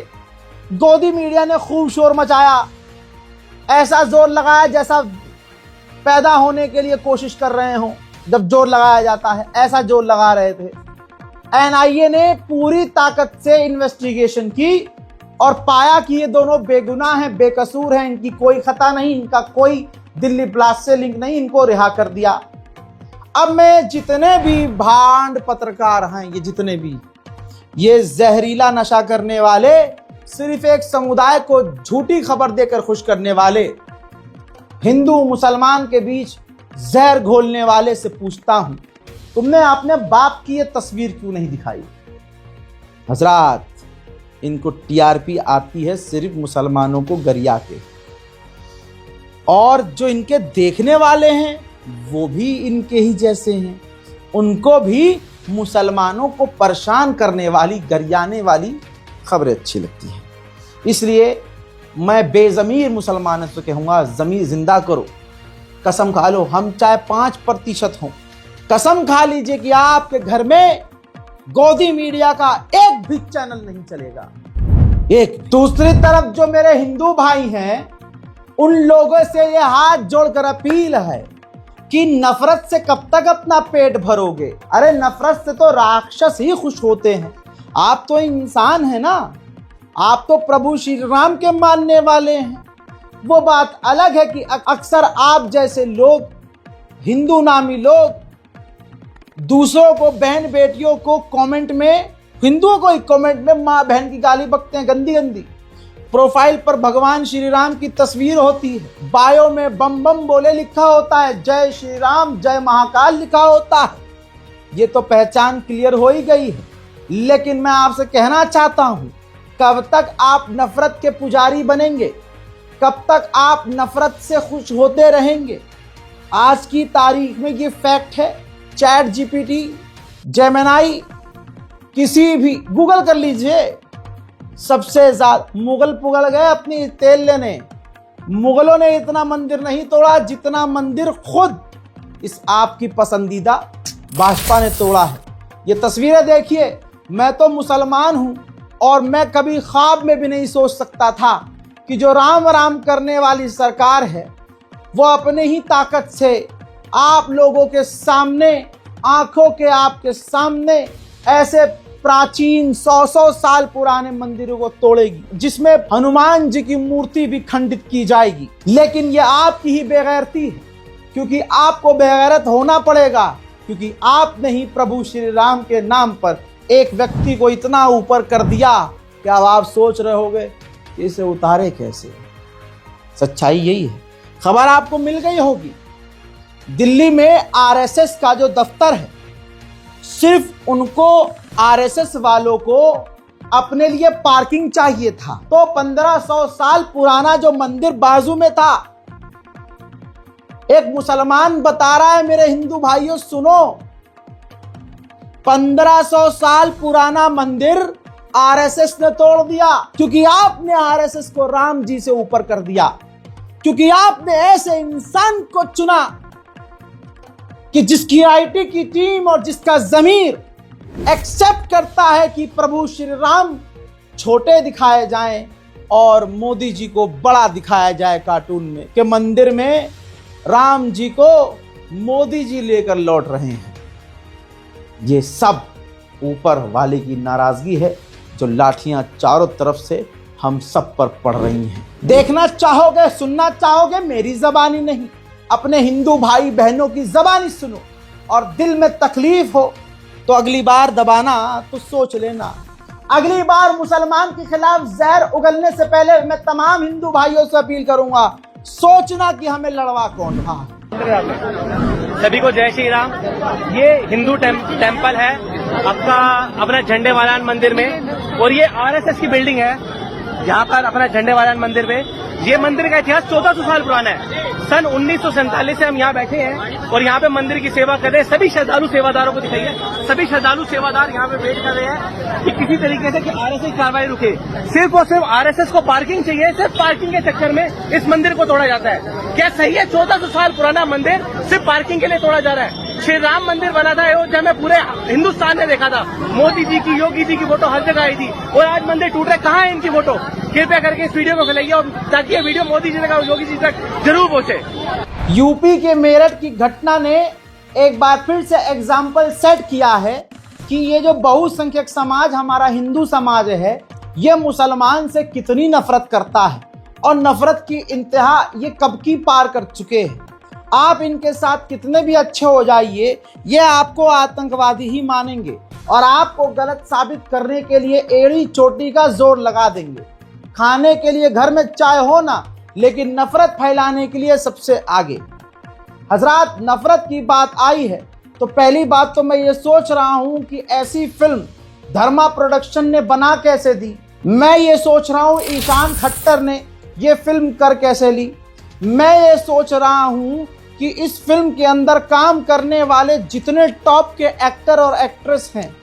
गोदी मीडिया ने खूब शोर मचाया, ऐसा जोर लगाया जैसा पैदा होने के लिए कोशिश कर रहे हो, जब जोर लगाया जाता है ऐसा जोर लगा रहे थे। एनआईए ने पूरी ताकत से इन्वेस्टिगेशन की और पाया कि ये दोनों बेगुनाह हैं, बेकसूर हैं, इनकी कोई खता नहीं, इनका कोई दिल्ली ब्लास्ट से लिंक नहीं, इनको रिहा कर दिया। अब मैं जितने भी भांड पत्रकार हैं, ये जितने भी ये जहरीला नशा करने वाले, सिर्फ एक समुदाय को झूठी खबर देकर खुश करने वाले, हिंदू मुसलमान के बीच जहर घोलने वाले से पूछता हूं, तुमने अपने बाप की ये तस्वीर क्यों नहीं दिखाई? हजरात, इनको टीआरपी आती है सिर्फ मुसलमानों को गरिया के, और जो इनके देखने वाले हैं वो भी इनके ही जैसे हैं, उनको भी मुसलमानों को परेशान करने वाली, गरियाने वाली खबरें अच्छी लगती हैं। इसलिए मैं बेज़मीर मुसलमानों से कहूँगा, ज़मीर जिंदा करो, कसम खा लो, हम चाहे 5% हों, कसम खा लीजिए कि आपके घर में गोदी मीडिया का एक भी चैनल नहीं चलेगा। एक दूसरी तरफ जो मेरे हिंदू भाई हैं, उन लोगों से ये हाथ जोड़कर अपील है कि नफरत से कब तक अपना पेट भरोगे? अरे नफरत से तो राक्षस ही खुश होते हैं। आप तो इंसान हैं ना, आप तो प्रभु श्री राम के मानने वाले हैं। वो बात अलग है कि अक्सर आप जैसे लोग, हिंदू नामी लोग, दूसरों को, बहन बेटियों को कमेंट में, हिंदुओं को ही कमेंट में माँ बहन की गाली बकते हैं, गंदी गंदी। प्रोफाइल पर भगवान श्री राम की तस्वीर होती है, बायो में बम बम बोले लिखा होता है, जय श्री राम जय महाकाल लिखा होता है। ये तो पहचान क्लियर हो ही गई है। लेकिन मैं आपसे कहना चाहता हूं, कब तक आप नफरत के पुजारी बनेंगे? कब तक आप नफरत से खुश होते रहेंगे? आज की तारीख में ये फैक्ट है, चैट जीपीटी, जेमिनी, किसी भी गूगल कर लीजिए, सबसे ज्यादा मुगल पुगल गए अपनी तेल लेने। मुगलों ने इतना मंदिर नहीं तोड़ा जितना मंदिर खुद इस आपकी पसंदीदा भाजपा ने तोड़ा है। ये तस्वीरें देखिए, मैं तो मुसलमान हूं और मैं कभी ख्वाब में भी नहीं सोच सकता था कि जो राम राम करने वाली सरकार है वो अपने ही ताकत से आप लोगों के सामने आंखों के आपके सामने ऐसे प्राचीन 100 साल पुराने मंदिरों को तोड़ेगी, जिसमें हनुमान जी की मूर्ति भी खंडित की जाएगी। लेकिन यह आपकी ही बेगैरती है, क्योंकि आपको बेगैरत होना पड़ेगा, क्योंकि आपने ही प्रभु श्री राम के नाम पर एक व्यक्ति को इतना ऊपर कर दिया कि अब आप सोच रहे होगे कि इसे उतारे कैसे। सच्चाई यही है। खबर आपको मिल गई होगी, दिल्ली में आरएसएस का जो दफ्तर है, सिर्फ उनको आरएसएस वालों को अपने लिए पार्किंग चाहिए था, तो 1500 साल पुराना जो मंदिर बाजू में था, एक मुसलमान बता रहा है, मेरे हिंदू भाइयों सुनो, 1500 साल पुराना मंदिर आरएसएस ने तोड़ दिया, क्योंकि आपने आरएसएस को राम जी से ऊपर कर दिया, क्योंकि आपने ऐसे इंसान को चुना कि जिसकी आईटी की टीम और जिसका जमीर एक्सेप्ट करता है कि प्रभु श्री राम छोटे दिखाए जाएं और मोदी जी को बड़ा दिखाया जाए कार्टून में, कि मंदिर में राम जी को मोदी जी लेकर लौट रहे हैं। ये सब ऊपर वाले की नाराजगी है, जो लाठियां चारों तरफ से हम सब पर पड़ रही हैं। देखना चाहोगे, सुनना चाहोगे, मेरी जबानी नहीं, अपने हिंदू भाई बहनों की जबानी सुनो, और दिल में तकलीफ हो तो अगली बार दबाना तो सोच लेना। अगली बार मुसलमान के खिलाफ जहर उगलने से पहले मैं तमाम हिंदू भाइयों से अपील करूंगा, सोचना कि हमें लड़वा कौन रहा। सभी को जय श्री राम। ये हिंदू टेम्पल है आपका अपना झंडे वालान मंदिर में, और ये आरएसएस की बिल्डिंग है यहाँ पर अपना झंडे वालान मंदिर में। ये मंदिर का इतिहास 1400 साल पुराना है। सन 1947 से हम यहाँ बैठे हैं और यहाँ पे मंदिर की सेवा कर रहे हैं। सभी श्रद्धालु सेवादारों को दिखाइए, सभी श्रद्धालु सेवादार यहाँ पे वेट कर रहे हैं कि किसी तरीके से कि आरएसएस की कार्रवाई रुके। सिर्फ और सिर्फ आरएसएस को पार्किंग चाहिए, सिर्फ पार्किंग के चक्कर में इस मंदिर को तोड़ा जाता है। क्या सही है? 1400 साल पुराना मंदिर सिर्फ पार्किंग के लिए तोड़ा जा रहा है। श्री राम मंदिर बना था अयोध्या में, पूरे हिंदुस्तान ने देखा था, मोदी जी की, योगी जी की फोटो हर जगह आई थी, और आज मंदिर टूट रहा है। कहाँ है इनकी फोटो? कृपया करके इस वीडियो को फैलाइए और ताकि ये वीडियो मोदी जी तक, योगी जी तक जरूर पहुंचे। यूपी के मेरठ की घटना ने एक बार फिर से एग्जाम्पल सेट किया है कि ये जो बहुसंख्यक समाज हमारा हिंदू समाज है, ये मुसलमान से कितनी नफरत करता है, और नफरत की इंतहा ये कब की पार कर चुके हैं। आप इनके साथ कितने भी अच्छे हो जाइए, ये आपको आतंकवादी ही मानेंगे और आपको गलत साबित करने के लिए एड़ी चोटी का जोर लगा देंगे। खाने के लिए घर में चाय हो ना, लेकिन नफरत फैलाने के लिए सबसे आगे। हजरात, नफरत की बात आई है तो पहली बात तो मैं ये सोच रहा हूं कि ऐसी फिल्म धर्मा प्रोडक्शन ने बना कैसे दी। मैं ये सोच रहा हूं ईशान खट्टर ने ये फिल्म कर कैसे ली। मैं ये सोच रहा हूं कि इस फिल्म के अंदर काम करने वाले जितने टॉप के एक्टर और एक्ट्रेस हैं,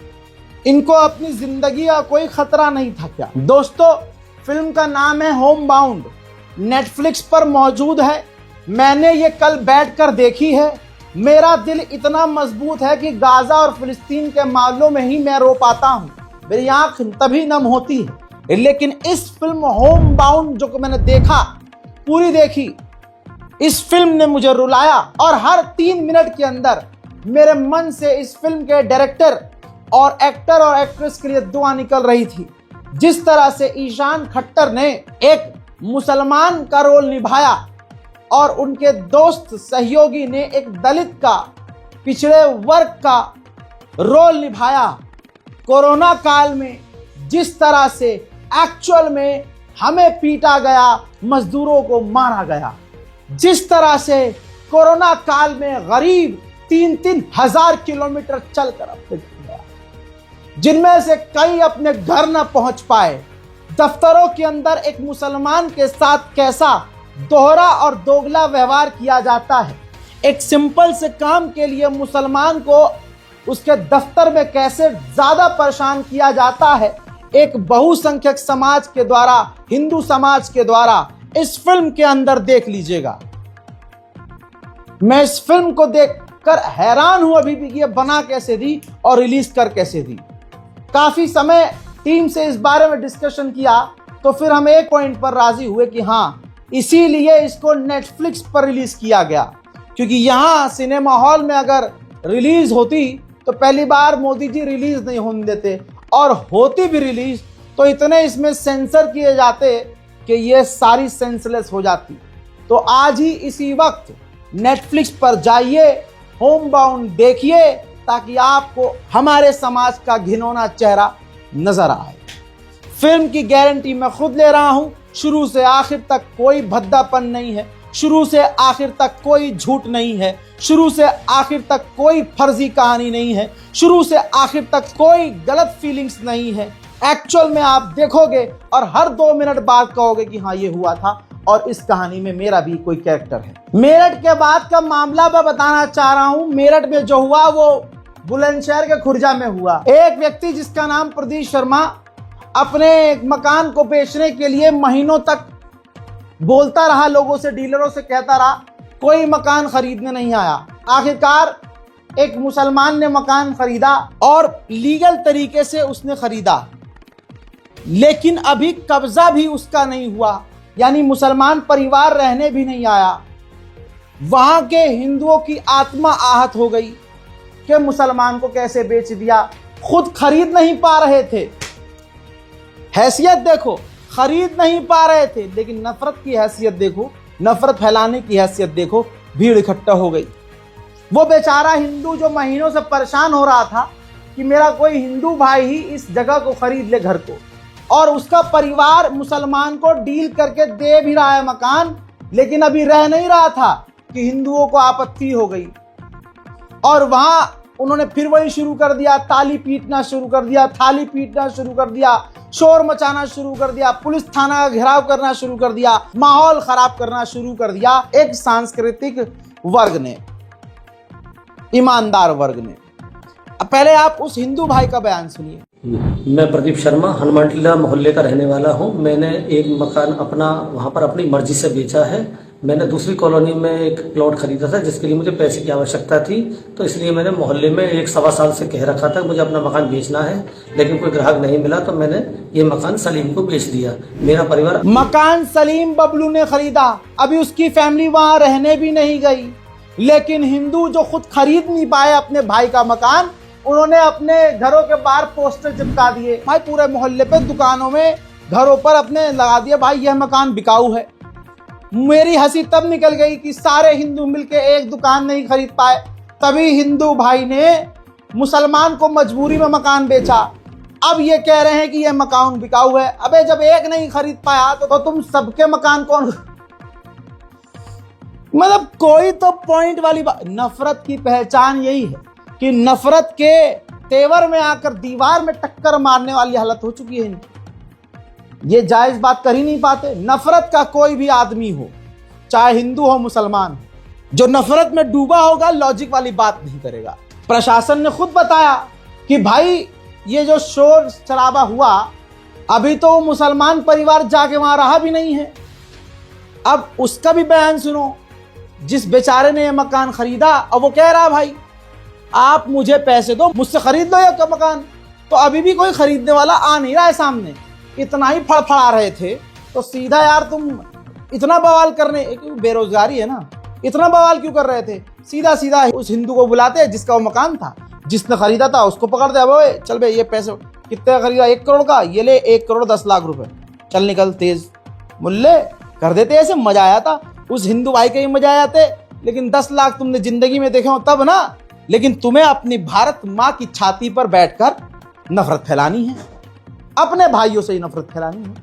इनको अपनी जिंदगी का कोई खतरा नहीं था क्या? दोस्तों, फिल्म का नाम है होम बाउंड, नेटफ्लिक्स पर मौजूद है। मैंने ये कल बैठकर देखी है। मेरा दिल इतना मजबूत है कि गाजा और फिलिस्तीन के मामलों में ही मैं रो पाता हूँ, मेरी आंख तभी नम होती है। लेकिन इस फिल्म होम बाउंड जो मैंने देखा, पूरी देखी, इस फिल्म ने मुझे रुलाया, और हर 3 मिनट के अंदर मेरे मन से इस फिल्म के डायरेक्टर और एक्टर और एक्ट्रेस के लिए दुआ निकल रही थी। जिस तरह से ईशान खट्टर ने एक मुसलमान का रोल निभाया और उनके दोस्त सहयोगी ने एक दलित का, पिछड़े वर्ग का रोल निभाया। कोरोना काल में जिस तरह से एक्चुअल में हमें पीटा गया, मजदूरों को मारा गया, जिस तरह से कोरोना काल में गरीब 3-3 हजार किलोमीटर चलकर अपने गया, जिनमें से कई अपने घर न पहुंच पाए। दफ्तरों के अंदर एक मुसलमान के साथ कैसा दोहरा और दोगला व्यवहार किया जाता है। एक सिंपल से काम के लिए मुसलमान को उसके दफ्तर में कैसे ज्यादा परेशान किया जाता है, एक बहुसंख्यक समाज के द्वारा, हिंदू समाज के द्वारा इस फिल्म के अंदर देख लीजिएगा। मैं इस फिल्म को देखकर हैरान हूं अभी भी कि ये बना कैसे दी और रिलीज कर कैसे दी। काफी समय टीम से इस बारे में डिस्कशन किया तो फिर हम एक पॉइंट पर राजी हुए कि हाँ, इसीलिए इसको नेटफ्लिक्स पर रिलीज किया गया, क्योंकि यहाँ सिनेमा हॉल में अगर रिलीज होती तो पहली बार मोदी जी रिलीज नहीं होने देते, और होती भी रिलीज तो इतने इसमें सेंसर किए जाते कि ये सारी सेंसलेस हो जाती। तो आज ही इसी वक्त नेटफ्लिक्स पर जाइए, होम बाउंड देखिए, ताकि आपको हमारे समाज का घिनौना चेहरा नजर आए। फिल्म की गारंटी मैं खुद ले रहा हूं, शुरू से आखिर तक कोई भद्दापन नहीं है, शुरू से आखिर तक कोई झूठ नहीं है, शुरू से आखिर तक कोई फर्जी कहानी नहीं है, शुरू से आखिर तक कोई गलत फीलिंग्स नहीं है। एक्चुअल में आप देखोगे और हर 2 मिनट बाद कहोगे कि हाँ ये हुआ था और इस कहानी में मेरा भी कोई कैरेक्टर है। मेरठ के बाद का मामला मैं बताना चाह रहा हूं। मेरठ में जो हुआ वो बुलंदशहर के खुर्जा में हुआ। एक व्यक्ति जिसका नाम प्रदीप शर्मा अपने एक मकान को बेचने के लिए महीनों तक बोलता रहा, लोगों से, डीलरों से कहता रहा, कोई मकान खरीदने नहीं आया। आखिरकार एक मुसलमान ने मकान खरीदा और लीगल तरीके से उसने खरीदा, लेकिन अभी कब्जा भी उसका नहीं हुआ, यानी मुसलमान परिवार रहने भी नहीं आया। वहां के हिंदुओं की आत्मा आहत हो गई कि मुसलमान को कैसे बेच दिया। खुद खरीद नहीं पा रहे थे, हैसियत देखो, खरीद नहीं पा रहे थे, लेकिन नफरत की हैसियत देखो, नफरत फैलाने की हैसियत देखो, भीड़ इकट्ठा हो गई। वो बेचारा हिंदू जो महीनों से परेशान हो रहा था कि मेरा कोई हिंदू भाई ही इस जगह को खरीद ले, घर को, और उसका परिवार मुसलमान को डील करके दे भी रहा है मकान, लेकिन अभी रह नहीं रहा था कि हिंदुओं को आपत्ति हो गई और वहां उन्होंने फिर वही शुरू कर दिया, ताली पीटना शुरू कर दिया, थाली पीटना शुरू कर दिया, शोर मचाना शुरू कर दिया, पुलिस थाना का घेराव करना शुरू कर दिया, माहौल खराब करना शुरू कर दिया एक सांस्कृतिक वर्ग ने, ईमानदार वर्ग ने। अब पहले आप उस हिंदू भाई का बयान सुनिए। मैं प्रदीप शर्मा हनुमान टीला मोहल्ले का रहने वाला हूं। मैंने एक मकान अपना वहां पर अपनी मर्जी से बेचा है। मैंने दूसरी कॉलोनी में एक प्लॉट खरीदा था जिसके लिए मुझे पैसे की आवश्यकता थी, तो इसलिए मैंने मोहल्ले में 1-1.25 साल से कह रखा था मुझे अपना मकान बेचना है, लेकिन कोई ग्राहक नहीं मिला, तो मैंने ये मकान सलीम को बेच दिया। मेरा परिवार मकान सलीम बबलू ने खरीदा, अभी उसकी फैमिली वहां रहने भी नहीं गई, लेकिन हिंदू जो खुद खरीद नहीं पाए अपने भाई का मकान, उन्होंने अपने घरों के बाहर पोस्टर चिपका दिए, भाई पूरे मोहल्ले पे, दुकानों में, घरों पर अपने लगा दिया, भाई यह मकान बिकाऊ है। मेरी हंसी तब निकल गई कि सारे हिंदू मिलके एक दुकान नहीं खरीद पाए, तभी हिंदू भाई ने मुसलमान को मजबूरी में मकान बेचा। अब ये कह रहे हैं कि यह मकान बिकाऊ है। अबे जब एक नहीं खरीद पाया तो तुम सबके मकान कौन, मतलब कोई तो पॉइंट वाली बात। नफरत की पहचान यही है कि नफरत के तेवर में आकर दीवार में टक्कर मारने वाली हालत हो चुकी है इनकी। ये जायज बात कर ही नहीं पाते। नफरत का कोई भी आदमी हो, चाहे हिंदू हो मुसलमान हो, जो नफरत में डूबा होगा लॉजिक वाली बात नहीं करेगा। प्रशासन ने खुद बताया कि भाई ये जो शोर शराबा हुआ, अभी तो मुसलमान परिवार जाके वहां रहा भी नहीं है। अब उसका भी बयान सुनो, जिस बेचारे ने ये मकान खरीदा, और वो कह रहा भाई आप मुझे पैसे दो, मुझसे खरीद लो ये मकान। तो अभी भी कोई खरीदने वाला आ नहीं रहा है सामने। इतना ही फड़फड़ा रहे थे तो सीधा यार तुम इतना बवाल करने, बेरोजगारी है ना, इतना बवाल क्यों कर रहे थे? सीधा सीधा उस हिंदू को बुलाते जिसका वो मकान था, जिसने खरीदा था उसको पकड़ दे, अब चल भाई ये पैसे कितने का खरीदा, 1 करोड़ का, ये ले 1 करोड़ 10 लाख रुपए, चल निकल तेज मुल्ले, कर देते ऐसे। मजा आया था, उस हिंदू भाई के ही मजा आया थे, लेकिन 10 लाख तुमने जिंदगी में देखे हो तब ना। लेकिन तुम्हें अपनी भारत माँ की छाती पर बैठकर नफरत फैलानी है, अपने भाइयों से ही नफरत फैलानी है,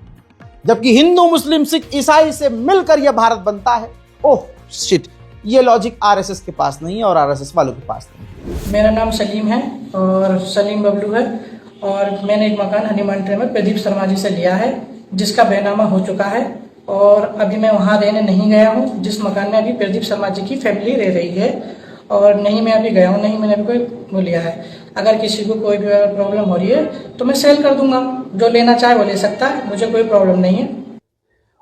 जबकि हिंदू मुस्लिम सिख ईसाई से मिलकर यह भारत बनता है। ओह शिट, ये लॉजिक आरएसएस के पास नहीं है और आरएसएस वालों के पास नहीं है। मेरा नाम सलीम है और सलीम बबलू है, और मैंने एक मकान हनुमान टीला में प्रदीप शर्मा जी से लिया है, जिसका बैनामा हो चुका है, और अभी मैं वहाँ रहने नहीं गया हूँ, जिस मकान में अभी प्रदीप शर्मा जी की फैमिली रह रही है, और नहीं मैं अभी गया हूँ, नहीं मैंने अभी कोई वो लिया है। अगर किसी को कोई भी प्रॉब्लम हो रही है तो मैं सेल कर दूंगा, जो लेना चाहे वो ले सकता है, मुझे कोई प्रॉब्लम नहीं है।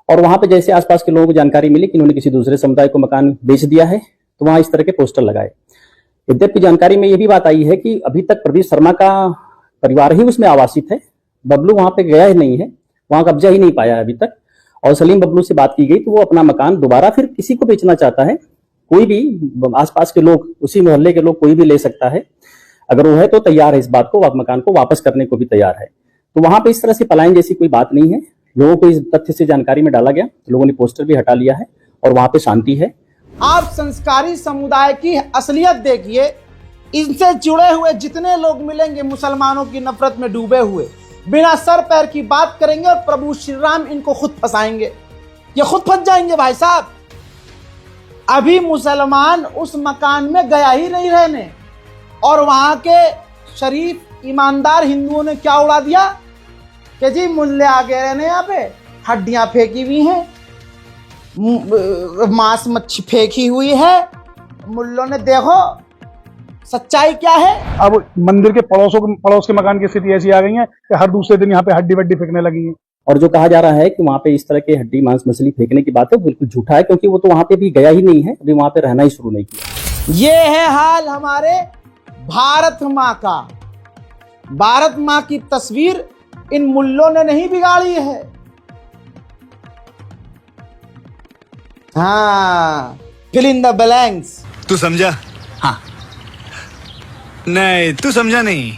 और वहां पे जैसे आसपास के लोगों को जानकारी मिली कि इन्होंने किसी दूसरे समुदाय को मकान बेच दिया है, तो वहां इस तरह के पोस्टर लगाए। यद्यपि जानकारी में ये भी बात आई है कि अभी तक प्रदीप शर्मा का परिवार ही उसमें आवासित है, बबलू वहां पे गया ही नहीं है, वहां कब्जा ही नहीं पाया अभी तक। और सलीम बबलू से बात की गई तो वो अपना मकान दोबारा फिर किसी को बेचना चाहता है, कोई भी आसपास के लोग, उसी मोहल्ले के लोग कोई भी ले सकता है, अगर वो है तो तैयार है इस बात को, मकान को वापस करने को भी तैयार है। तो वहां पे इस तरह से पलायन जैसी कोई बात नहीं है। लोगों को इस तथ्य से जानकारी में डाला गया, लोगों ने पोस्टर भी हटा लिया है और वहां पे शांति है। आप संस्कारी समुदाय की असलियत देखिए, इनसे जुड़े हुए जितने लोग मिलेंगे मुसलमानों की नफरत में डूबे हुए, बिना सर पैर की बात करेंगे और प्रभु श्री राम इनको खुद फंसाएंगे, ये खुद फंस जाएंगे भाई साहब। अभी मुसलमान उस मकान में गया ही नहीं रहने, और वहां के शरीफ ईमानदार हिंदुओं ने क्या उड़ा दिया कि जी मुल्ले आ गए रहने, यहाँ पे हड्डियां फेंकी हुई हैं, मांस मच्छी फेंकी हुई है। मुल्लों ने देखो सच्चाई क्या है। अब मंदिर के पड़ोस के मकान की स्थिति ऐसी आ गई है कि हर दूसरे दिन यहाँ पे हड्डी वड्डी फेंकने लगी है। और जो कहा जा रहा है कि वहां पे इस तरह के हड्डी मांस मछली फेंकने की बात है, बिल्कुल झूठा है, क्योंकि वो तो वहां पे भी गया ही नहीं है, अभी वहां पे रहना ही शुरू नहीं किया। ये है हाल हमारे भारत माँ का। भारत माँ की तस्वीर इन मुल्लों ने नहीं बिगाड़ी है। हाँ, फिल इन द ब्लैंक्स। तू समझा? हाँ। नहीं, तू समझा नहीं।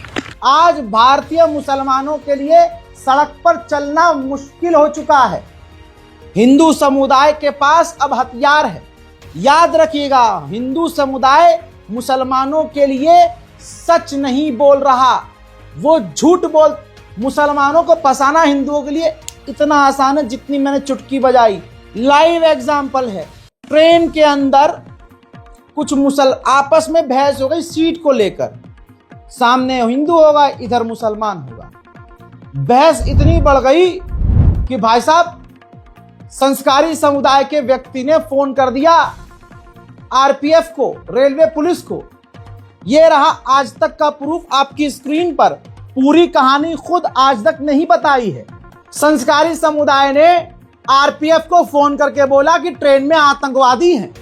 आज भारतीय मुसलमानों के लिए सड़क पर चलना मुश्किल हो चुका है। हिंदू समुदाय के पास अब हथियार है। याद रखिएगा, हिंदू समुदाय मुसलमानों के लिए सच नहीं बोल रहा, वो झूठ बोल। मुसलमानों को फंसाना हिंदुओं के लिए इतना आसान है जितनी मैंने चुटकी बजाई। लाइव एग्जाम्पल है, ट्रेन के अंदर कुछ आपस में बहस हो गई सीट को लेकर। सामने हिंदू होगा, इधर मुसलमान होगा। बहस इतनी बढ़ गई कि भाई साहब संस्कारी समुदाय के व्यक्ति ने फोन कर दिया आरपीएफ को, रेलवे पुलिस को। यह रहा आज तक का प्रूफ आपकी स्क्रीन पर। पूरी कहानी खुद आज तक नहीं बताई है। संस्कारी समुदाय ने आरपीएफ को फोन करके बोला कि ट्रेन में आतंकवादी हैं।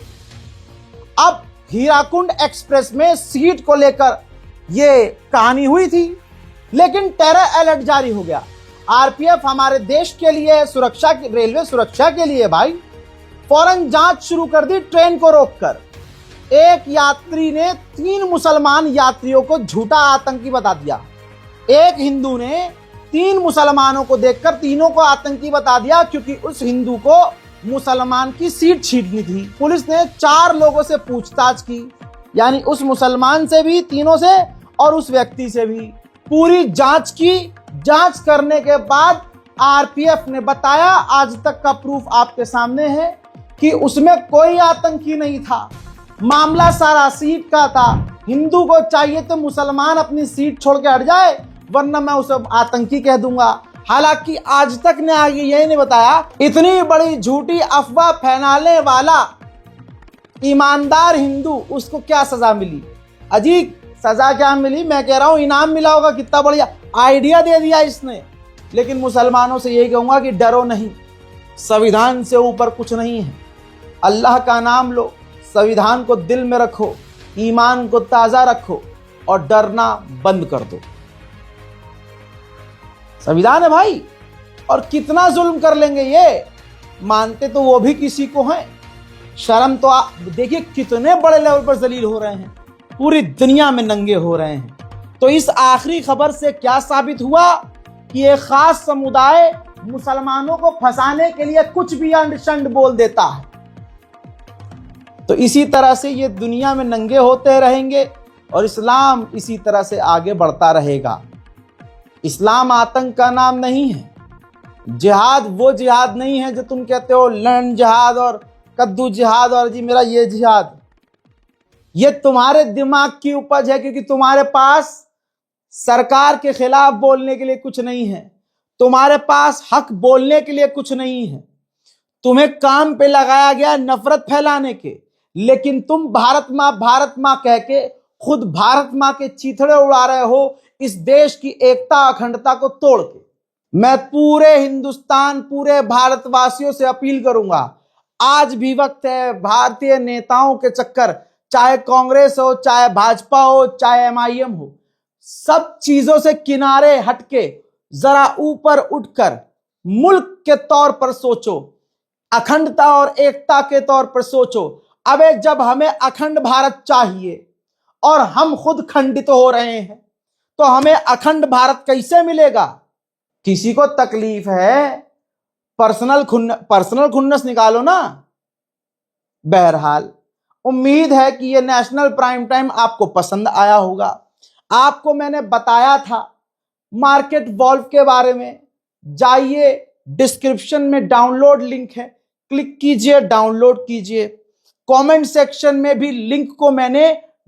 अब हीराकुंड एक्सप्रेस में सीट को लेकर यह कहानी हुई थी, लेकिन टेरर अलर्ट जारी हो गया। आरपीएफ हमारे देश के लिए सुरक्षा, रेलवे सुरक्षा के लिए भाई फौरन जांच शुरू कर दी ट्रेन को रोककर। एक यात्री ने 3 मुसलमान यात्रियों को झूठा आतंकी बता दिया। एक हिंदू ने 3 मुसलमानों को देखकर तीनों को आतंकी बता दिया, क्योंकि उस हिंदू को मुसलमान की सीट छीननी थी। पुलिस ने 4 लोगों से पूछताछ की, यानी उस मुसलमान से भी, तीनों से, और उस व्यक्ति से भी। पूरी जांच की। जांच करने के बाद आरपीएफ ने बताया, आज तक का प्रूफ आपके सामने है, कि उसमें कोई आतंकी नहीं था। मामला सारा सीट का था। हिंदू को चाहिए तो मुसलमान अपनी सीट छोड़ के हट जाए, वरना मैं उसे आतंकी कह दूंगा। हालांकि आज तक ने आगे यही नहीं बताया, इतनी बड़ी झूठी अफवाह फैलाने वाला ईमानदार हिंदू, उसको क्या सजा मिली। अजीब सजा क्या मिली, मैं कह रहा हूं इनाम मिला होगा। कितना बढ़िया आइडिया दे दिया इसने। लेकिन मुसलमानों से यही कहूंगा कि डरो नहीं, संविधान से ऊपर कुछ नहीं है। अल्लाह का नाम लो, संविधान को दिल में रखो, ईमान को ताजा रखो और डरना बंद कर दो। संविधान है भाई, और कितना जुल्म कर लेंगे ये, मानते तो वो भी किसी को हैं। शर्म तो आप देखिए कितने बड़े लेवल पर जलील हो रहे हैं, पूरी दुनिया में नंगे हो रहे हैं। तो इस आखिरी खबर से क्या साबित हुआ कि एक खास समुदाय मुसलमानों को फंसाने के लिए कुछ भी अंड बोल देता है। तो इसी तरह से ये दुनिया में नंगे होते रहेंगे और इस्लाम इसी तरह से आगे बढ़ता रहेगा। इस्लाम आतंक का नाम नहीं है। जिहाद वो जिहाद नहीं है जो तुम कहते हो लड़न जिहाद और कद्दू जिहाद और जी मेरा ये जिहाद। ये तुम्हारे दिमाग की उपज है, क्योंकि तुम्हारे पास सरकार के खिलाफ बोलने के लिए कुछ नहीं है, तुम्हारे पास हक बोलने के लिए कुछ नहीं है। तुम्हें काम पे लगाया गया नफरत फैलाने के, लेकिन तुम भारत माँ कह के खुद भारत माँ के चीथड़े उड़ा रहे हो इस देश की एकता अखंडता को तोड़ के। मैं पूरे हिंदुस्तान, पूरे भारतवासियों से अपील करूंगा, आज भी वक्त है। भारतीय नेताओं के चक्कर, चाहे कांग्रेस हो, चाहे भाजपा हो, चाहे एमआईएम हो, सब चीजों से किनारे हटके जरा ऊपर उठकर मुल्क के तौर पर सोचो, अखंडता और एकता के तौर पर सोचो। अबे जब हमें अखंड भारत चाहिए और हम खुद खंडित हो रहे हैं तो हमें अखंड भारत कैसे मिलेगा? किसी को तकलीफ है, पर्सनल खुन्नस निकालो ना। बहरहाल उम्मीद है कि यह नेशनल प्राइम टाइम आपको पसंद आया होगा। आपको मैंने बताया था मार्केट वॉल्व के बारे में, जाइए डिस्क्रिप्शन में डाउनलोड लिंक है, क्लिक कीजिए, डाउनलोड कीजिए। कमेंट सेक्शन में भी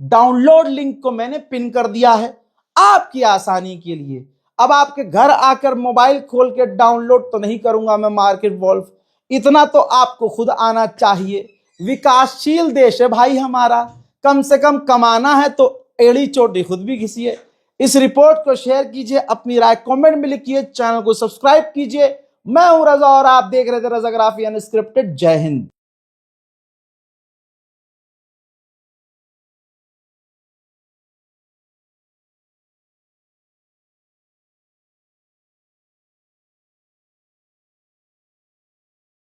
डाउनलोड लिंक को मैंने पिन कर दिया है आपकी आसानी के लिए। अब आपके घर आकर मोबाइल खोल के डाउनलोड तो नहीं करूंगा मैं मार्केट वॉल्व, इतना तो आपको खुद आना चाहिए। विकासशील देश है भाई हमारा, कम से कम कमाना है तो एड़ी चोटी खुद भी घिसिए। इस रिपोर्ट को शेयर कीजिए, अपनी राय कमेंट में लिखिए, चैनल को सब्सक्राइब कीजिए। मैं हूं रजा और आप देख रहे थे रजाग्राफी अनस्क्रिप्टेड। जय हिंद।